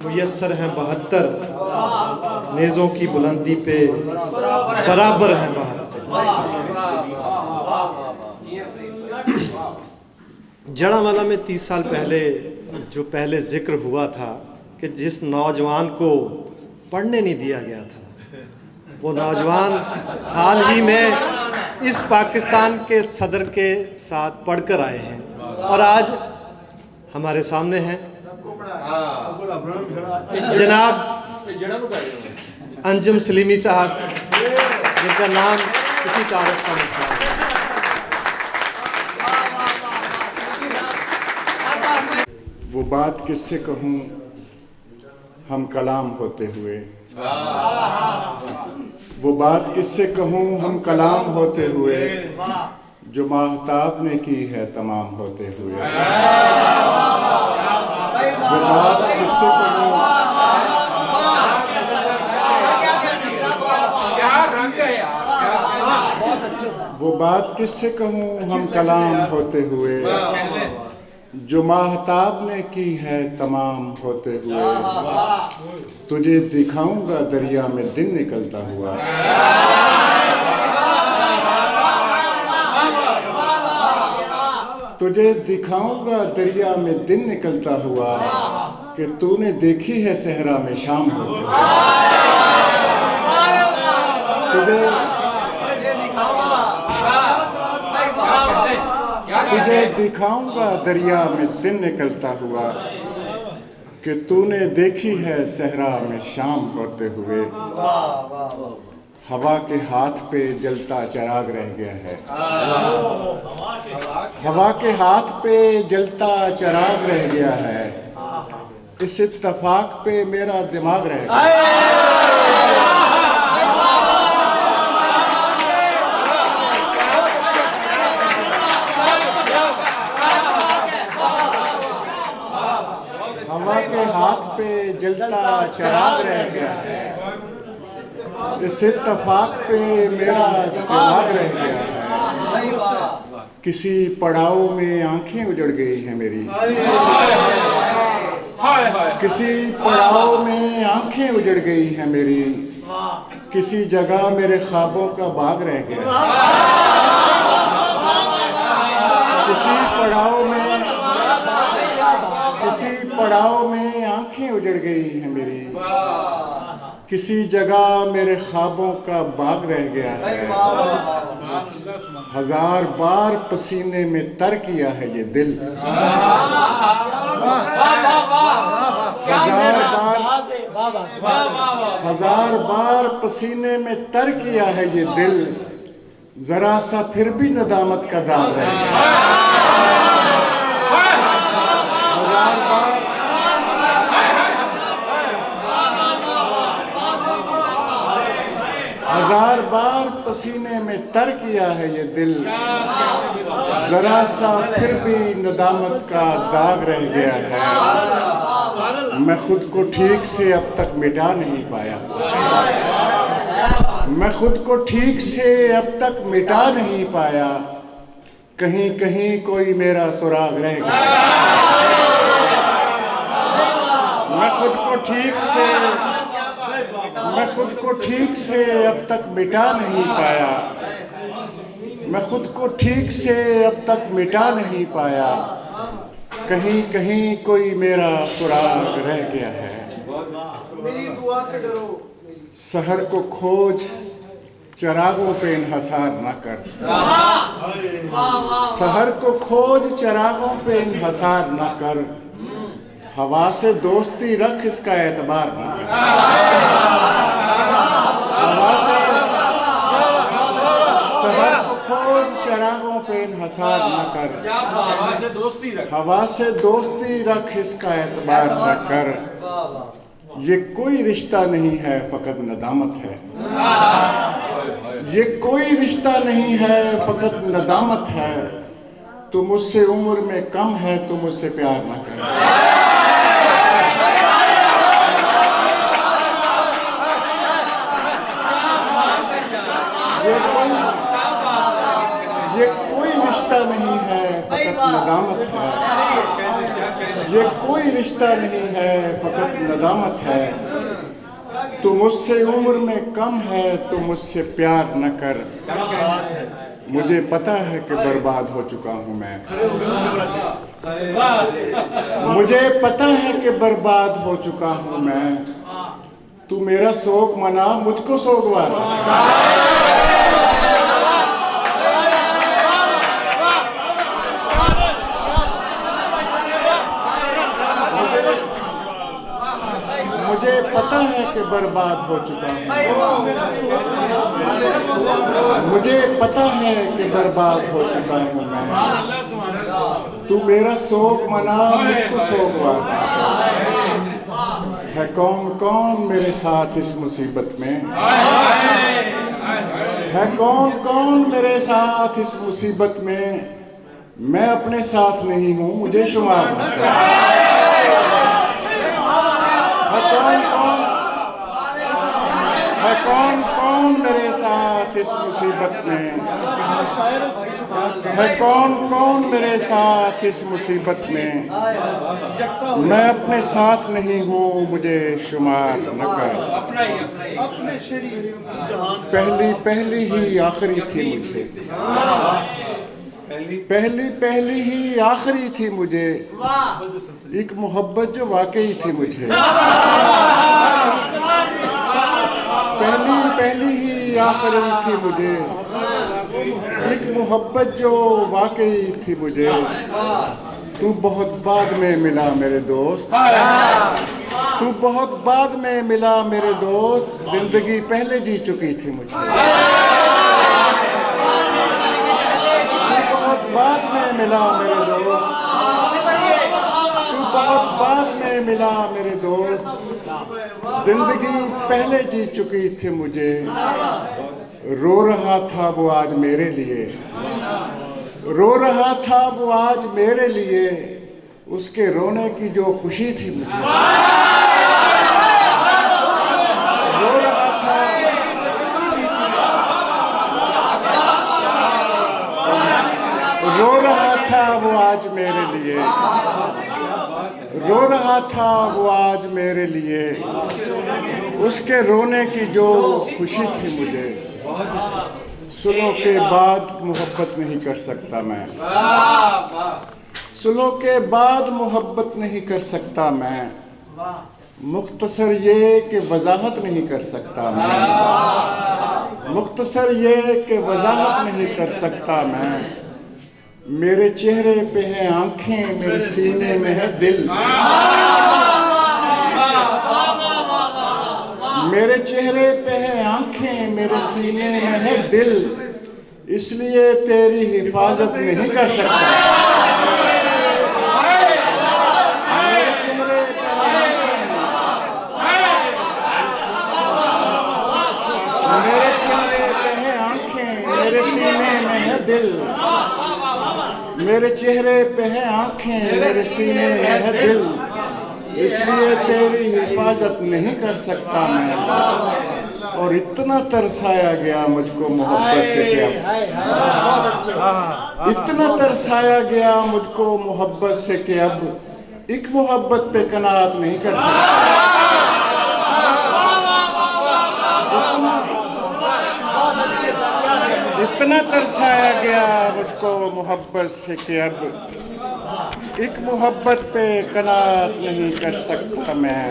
मुयस्सर हैं 72, नेज़ों की बुलंदी पे बराबर हैं 72। जड़ामाला में 30 साल पहले जो पहले जिक्र हुआ था कि जिस नौजवान को पढ़ने नहीं दिया गया था, वो नौजवान हाल ही में इस पाकिस्तान के सदर के साथ पढ़कर आए हैं और आज हमारे सामने हैं जनाब अंजुम सलीमी साहब, जिनका नाम किसी तारीफ का नहीं। वो बात किससे कहूँ हम कलाम होते हुए, वो बात किससे कहूँ हम कलाम होते हुए, जो माहताब ने की है तमाम होते हुए। वो बात किससे कहूँ, वो बात किससे कहूँ हम कलाम होते हुए, जो माहताब ने की है तमाम होते हुए। तुझे दिखाऊंगा दरिया में दिन निकलता हुआ, तुझे दिखाऊंगा दरिया में दिन निकलता हुआ, कि तूने देखी है सहरा में शाम होते हुए। तुझे दिखाऊंगा दरिया में दिन निकलता हुआ, कि तूने देखी है सहरा में शाम होते हुए। हवा के हाथ पे जलता चिराग रह गया है, हवा के हाथ पे जलता चिराग रह गया है, इस इत्तफाक पे मेरा दिमाग रह गया। हवा के हाथ पे जलता चिराग रह गया है, इस इत्तफाक पे मेरा दिमाग रह गया है। किसी पड़ाव में आंखें उजड़ गई हैं मेरी, किसी पड़ाव में आंखें उजड़ गई हैं मेरी, किसी जगह मेरे ख्वाबों का बाग रह गया। किसी पड़ाव में आंखें उजड़ गई हैं मेरी, किसी जगह मेरे ख्वाबों का बाग रह गया है। हजार बार पसीने में तर किया है ये दिल, हजार बार पसीने में तर किया है ये दिल, जरा सा फिर भी नदामत का दाग रह गया। हजार बार पसीने में तर किया है ये दिल, जरा सा फिर भी नदामत का दाग रह गया है। मैं खुद को ठीक से अब तक मिटा नहीं पाया, मैं खुद को ठीक से अब तक मिटा नहीं पाया, कहीं कहीं कोई मेरा सुराग रह गया। मैं खुद को ठीक से अब तक मिटा नहीं पाया, मैं खुद को ठीक से अब तक मिटा नहीं पाया, कहीं कहीं कोई मेरा सुराग रह गया है। मेरी दुआ से डरो। सहर को खोज चिरागों पे इन्हसार न कर, सहर को खोज चिरागों पे इन्हसार न कर, हवा से दोस्ती रख इसका एतबार न कर। सहर को खोज चिरागों पे इन्हसार न कर, हवा से दोस्ती रख इसका एतबार न कर। ये कोई रिश्ता नहीं है फकत नदामत है, ये कोई रिश्ता नहीं है फकत नदामत है। तू मुझसे उम्र में कम है, तू मुझसे प्यार न कर। ये कोई रिश्ता नहीं है फकत नदामत है, ये कोई रिश्ता सोचता नहीं है, फकत नदामत है। तू मुझसे उम्र में कम है, तू मुझसे प्यार न कर। मुझे पता है कि बर्बाद हो चुका हूँ मैं। मुझे पता है कि बर्बाद हो चुका हूँ मैं। तू मेरा शोक मना, मुझको सोगवार। मुझे पता है कि बर्बाद हो चुका हूँ। मुझे पता है कि बर्बाद हो चुका हूँ मैं। तू मेरा शोक मना, मुझको सोगवार। है कौन कौन मेरे साथ इस मुसीबत में? है कौन कौन मेरे साथ इस मुसीबत में? मैं अपने साथ नहीं हूँ, मुझे शुमार न कर। है कौन कौन मेरे साथ इस मुसीबत में? है कौन कौन मेरे साथ इस मुसीबत में? मैं अपने साथ नहीं हूँ, मुझे शुमार न कर। पहली पहली ही आखिरी थी मुझे। पहली पहली ही आखिरी थी मुझे। एक मोहब्बत जो वाकई थी मुझे। पहली पहली ही आखिरी थी मुझे। एक मोहब्बत जो वाकई थी मुझे। तू बहुत बाद में मिला मेरे दोस्त। तू बहुत बाद में मिला मेरे दोस्त। जिंदगी पहले जी चुकी थी मुझे। बाद में मिला मेरे दोस्त। तू बहुत बाद में मिला मेरे दोस्त। जिंदगी पहले जी चुकी थी मुझे। रो रहा था वो आज मेरे लिए। रो रहा था वो आज मेरे लिए। उसके रोने की जो खुशी थी मुझे। रो रहा था वो आज मेरे लिए। रो रहा था वो आज मेरे लिए। उसके रोने की जो खुशी थी मुझे। सुनो के बाद मोहब्बत नहीं कर सकता मैं। सुनो के बाद मोहब्बत नहीं कर सकता मैं। मुख्तसर ये कि वजाहत नहीं कर सकता मैं। मुख्तसर ये कि वजाहत नहीं कर सकता मैं। मेरे चेहरे पे है आंखें, मेरे सीने में है दिल। मेरे चेहरे पे है आंखें, मेरे सीने में है दिल। इसलिए तेरी हिफाजत नहीं कर सकता। मेरे चेहरे पे है आंखें, मेरे चेहरे पे है आंखें, मेरे सीने में है दिल। मेरे चेहरे पे है आंखें, मेरे सीने में है दिल। इसलिए तेरी हिफाजत नहीं कर सकता मैं। और इतना तरसाया गया मुझको मोहब्बत से कि अब इतना तरसाया गया मुझको मोहब्बत से कि अब एक मोहब्बत पे कनात नहीं कर सकता। इतना तरसाया गया मुझको मोहब्बत से कि अब एक मोहब्बत पे कनात नहीं कर सकता मैं।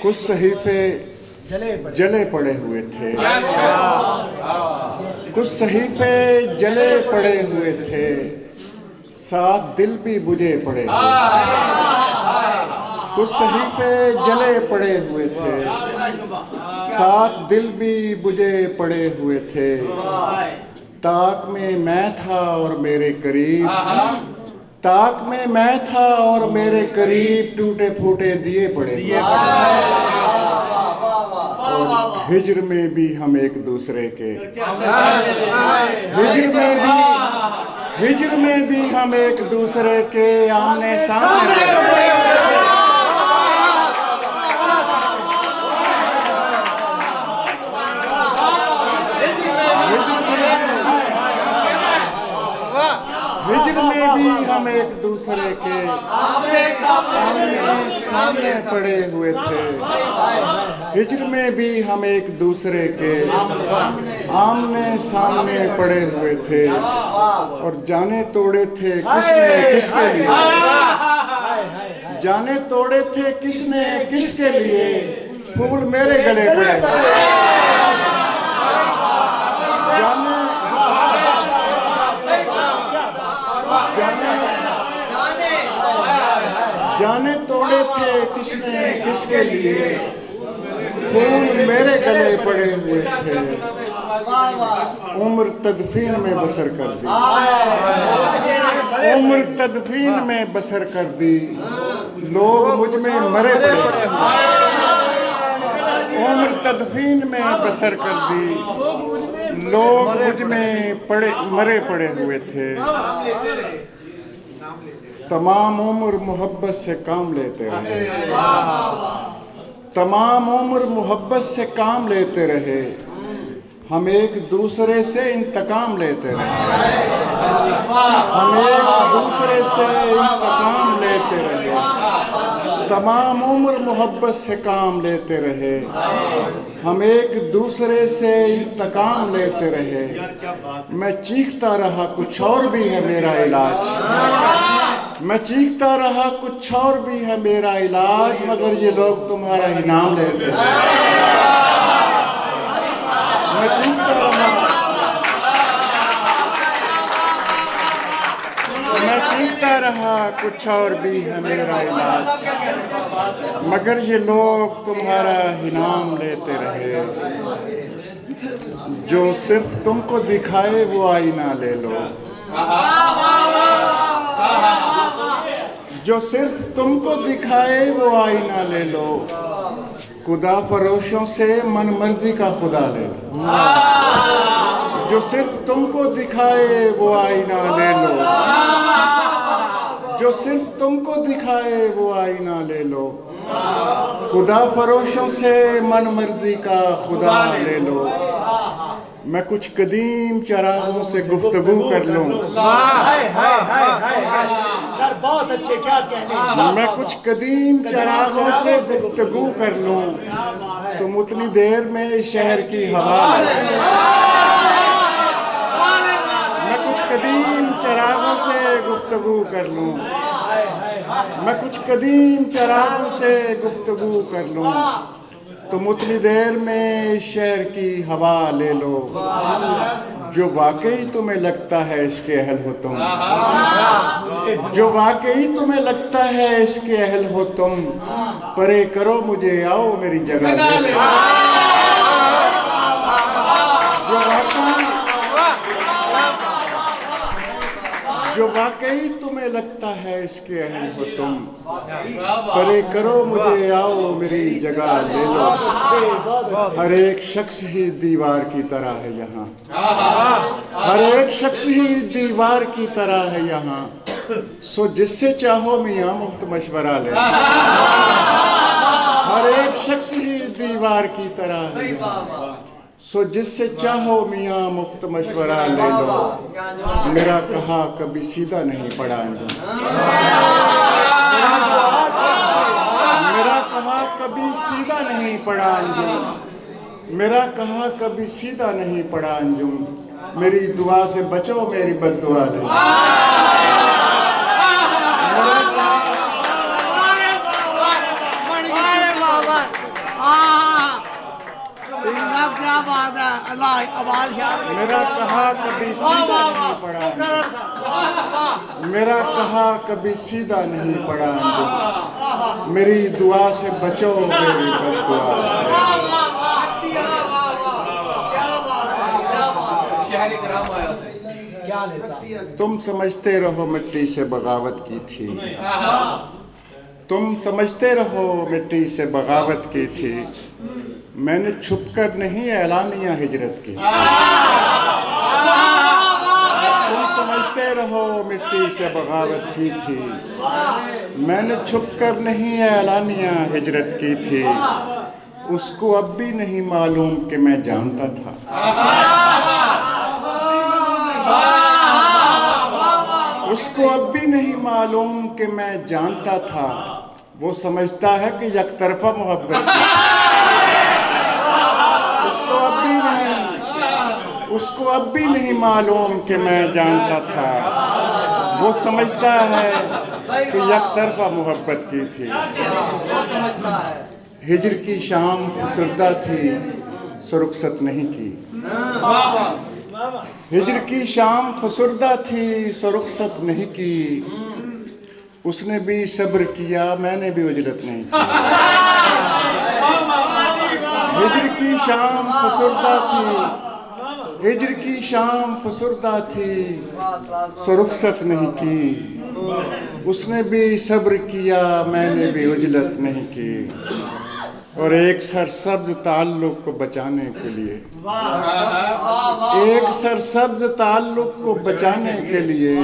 कुछ सहीफे जले पड़े हुए थे। कुछ सहीफे जले पड़े हुए थे। साथ दिल भी बुझे पड़े हुए। कुछ सहीफे जले पड़े हुए थे। साथ दिल भी बुझे पड़े हुए थे। ताक में मैं था और मेरे करीब। ताक में मैं था और मेरे करीब टूटे फूटे दिए पड़े। और हिज्र में भी हम एक दूसरे के। हिज्र में भी हम एक दूसरे के आमने सामने। हिज्र हम एक दूसरे के आमने सामने पड़े हुए थे। हिज्र में भी हम एक दूसरे के आमने सामने पड़े हुए थे और जाने तोड़े थे किसने किसके लिए, जाने तोड़े थे किसने किसके लिए, फूल मेरे गले पड़े। जाने तोड़े थे किसने किसके लिए, फूल मेरे गले पड़े हुए थे। उम्र तदफीन में बसर कर दी, उम्र तदफीन में बसर कर दी, लोग मुझ में मरे पड़े। उम्र तदफीन में बसर कर दी, लोग मुझ में मरे पड़े हुए थे। तमाम उम्र मोहब्बत से काम लेते रहे, तमाम उम्र मोहब्बत से काम लेते रहे, हम एक दूसरे से इंतकाम लेते रहे, हम एक दूसरे से इंतकाम लेते रहे, तमाम उम्र मोहब्बत से काम लेते रहे, हम एक दूसरे से इंतकाम लेते रहे। मैं चीखता रहा कुछ और भी है मेरा इलाज, मैं चीखता रहा कुछ और भी है मेरा इलाज, मगर ये लोग तुम्हारा इनाम लेते हैं। मैं चीखता रहा, मैं चीखता रहा कुछ और भी है मेरा इलाज, मगर ये लोग तुम्हारा इनाम लेते रहे। जो सिर्फ तुमको दिखाए वो आईना ले लो, जो सिर्फ तुमको दिखाए वो आईना ले लो, खुदा फरोशों से मन मर्जी का खुदा ले लो। जो सिर्फ तुमको दिखाए वो आईना ले लो, जो सिर्फ तुमको दिखाए वो आईना ले लो, खुदा फरोशों से मन मर्जी का खुदा ले लो। मैं कुछ कदीम चरागों से गुफ्तगू कर लूं, सर बहुत अच्छे, क्या कहने। मैं कुछ कदीम चरागों से गुफ्तगू कर लूं, तुम उतनी देर में इस शहर की हवा ले। मैं कुछ कदीम चरागों से गुफ्तगू कर लूं, मैं कुछ कदीम चरागों से गुफ्तगू कर लूं, तुम उतनी देर में इस शहर की हवा ले लो। जो वाकई तुम्हें लगता है इसके अहल हो तुम, जो वाकई तुम्हें लगता है इसके अहल हो तुम, परे करो मुझे, आओ मेरी जगह ले लो। जो वाकई तुम्हें लगता है इसके अहल हो तुम, परे करो मुझे, आओ मेरी जगह ले लो। हर एक शख्स ही दीवार की तरह है यहाँ, हर एक शख्स ही दीवार की तरह है यहाँ, सो जिससे चाहो मियाँ मुफ्त मशवरा ले। हर एक शख्स ही दीवार की तरह है यहाँ, सो जिससे चाहो मियाँ मुफ्त मशवरा ले लो। मेरा कहा कभी सीधा नहीं पड़ा अंजुम, मेरा कहा कभी सीधा नहीं पड़ा अंजुम, मेरा कहा कभी सीधा नहीं पड़ा अंजुम, मेरी दुआ से बचो मेरी बद्दुआ ले। क्या बात है, अल्लाह आवाज मेरा कहा कभी सीधा नहीं पड़ा, मेरा कहा कभी सीधा नहीं पड़ा अंजुम, मेरी दुआ से बचो मेरी बद्दुआ। तुम समझते रहो मिट्टी से बगावत की थी, तुम समझते रहो मिट्टी से बगावत की थी, मैंने छुपकर नहीं ऐलानिया हिजरत की। तुम समझते रहो मिट्टी से बगावत की थी, मैंने छुपकर नहीं ऐलानिया हिजरत की थी, उसको अब भी नहीं मालूम कि मैं जानता था। उसको अब भी नहीं मालूम कि मैं जानता था, वो समझता है कि यकतरफा मोहब्बत थी। उसको अब भी नहीं मालूम कि मैं जानता था, वो समझता है कि यकतरफा मोहब्बत की थी। हिजर की शाम फुसरदा थी, सो रुखसत नहीं की। हिजर की शाम फुसरदा थी, सो रुखसत नहीं की। उसने भी सब्र किया, मैंने भी उजलत नहीं की। हिजर की शाम फुसरदा थी, हिजर की शाम फुसरदा थी, सो रुखसत नहीं की। उसने भी सब्र किया, मैंने भी उजलत नहीं की। और एक सरसब्ज ताल्लुक को बचाने के लिए, एक सरसब्ज ताल्लुक को बचाने के लिए,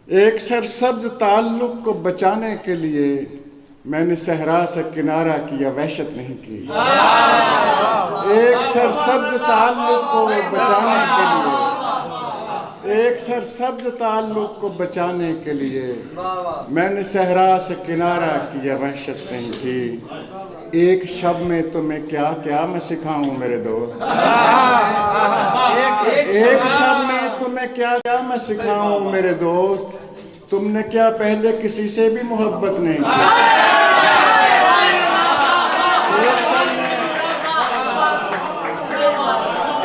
एक सरसब्ज ताल्लुक को बचाने के लिए मैंने सहरा से किनारा किया, वहशत नहीं की। एक सरसब्ज ताल्लुक को बचाने के लिए, एक सरसब्ज ताल्लुक को बचाने के लिए मैंने सहरा से किनारा किया, वहशत नहीं की। एक शब में तुम्हें क्या क्या मैं सिखाऊं मेरे दोस्त, एक शब में तुम्हें क्या क्या मैं सिखाऊं मेरे दोस्त। तुमने क्या पहले किसी से भी मोहब्बत नहीं की?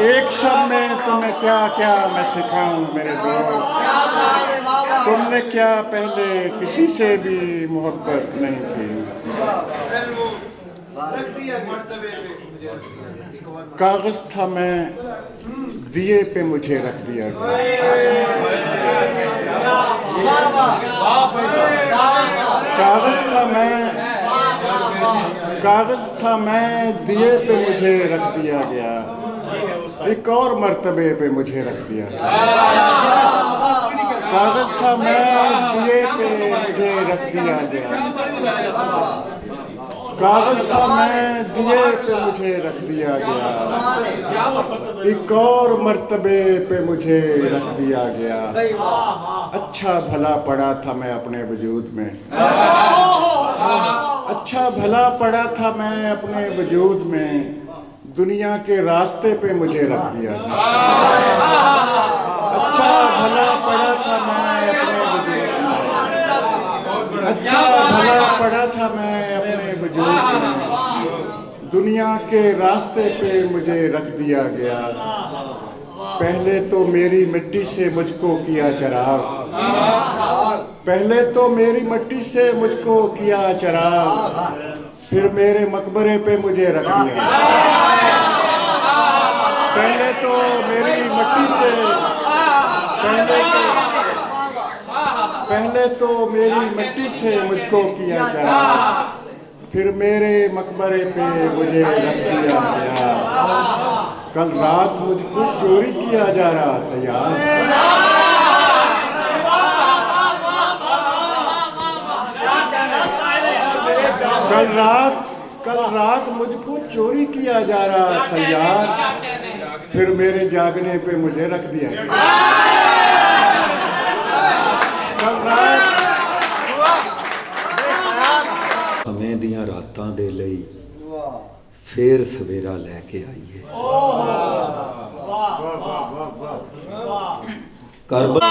एक शब में तुम्हें क्या क्या मैं सिखाऊं मेरे दोस्त। तुमने क्या पहले किसी से भी मोहब्बत नहीं की? कागज था मैं दिए पे मुझे रख दिया गया। कागज था मैं दिए पे मुझे रख दिया गया। एक और मर्तबे पे मुझे रख दिया गया। कागज था मैं दिए पे मुझे रख दिया गया। कागज था मैं दिए पे मुझे रख दिया गया। एक और मर्तबे पे मुझे रख दिया गया। अच्छा भला पड़ा था मैं अपने वजूद में, अच्छा भला पड़ा था मैं अपने वजूद में। दुनिया के रास्ते पे मुझे रख दिया था। अच्छा भला पड़ा था मैं अपने वजूद में, अच्छा भला पड़ा था मैं अपने वजूद में। दुनिया के रास्ते पे मुझे रख दिया गया। पहले तो मेरी मिट्टी से मुझको किया चराग, पहले तो मेरी मिट्टी से मुझको किया चराग, फिर मेरे मकबरे पे मुझे रख दिया। पहले तो मेरी मिट्टी से, पहले तो मेरी मिट्टी से मुझको किया चराग, फिर मेरे मकबरे पे मुझे रख दिया गया। कल रात मुझको चोरी किया जा रहा था यार। कल रात मुझको चोरी किया जा रहा था यार, फिर मेरे जागने पे मुझे रख दिया गया। कल रात ਸਮੇਂ ਦੀਆਂ ਰਾਤਾਂ ਦੇ ਲਈ ਫੇਰ ਸਵੇਰਾ ਲੈ ਕੇ ਆਈਏ। ਕਰਬਲਾ